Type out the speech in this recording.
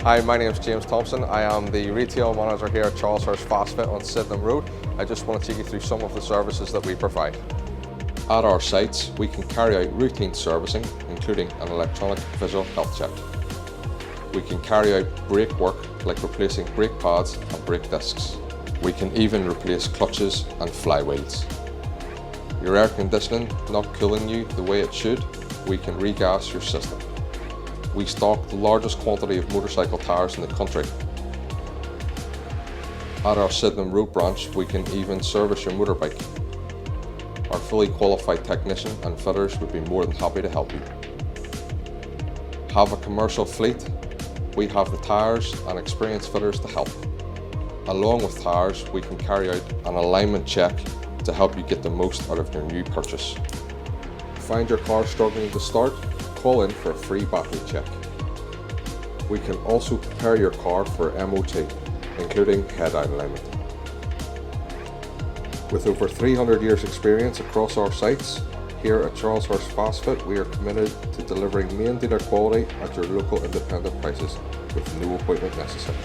Hi, my name is James Thompson. I am the retail manager here at Hurst Fast Fit on Sydenham Road. I just want to take you through some of the services that we provide. At our sites, we can carry out routine servicing, including an electronic visual health check. We can carry out brake work like replacing brake pads and brake discs. We can even replace clutches and flywheels. Your air conditioning not cooling you the way it should, we can regas your system. We stock the largest quantity of motorcycle tyres in the country. At our Sydenham Road branch, we can even service your motorbike. Our fully qualified technician and fitters would be more than happy to help you. Have a commercial fleet? We have the tyres and experienced fitters to help. Along with tyres, we can carry out an alignment check to help you get the most out of your new purchase. Find your car struggling to start? Call in for a free battery check. We can also prepare your car for MOT, including head-out alignment. With over 300 years experience across our sites, here at Hurst Fast Fit, we are committed to delivering main dealer quality at your local independent prices with no appointment necessary.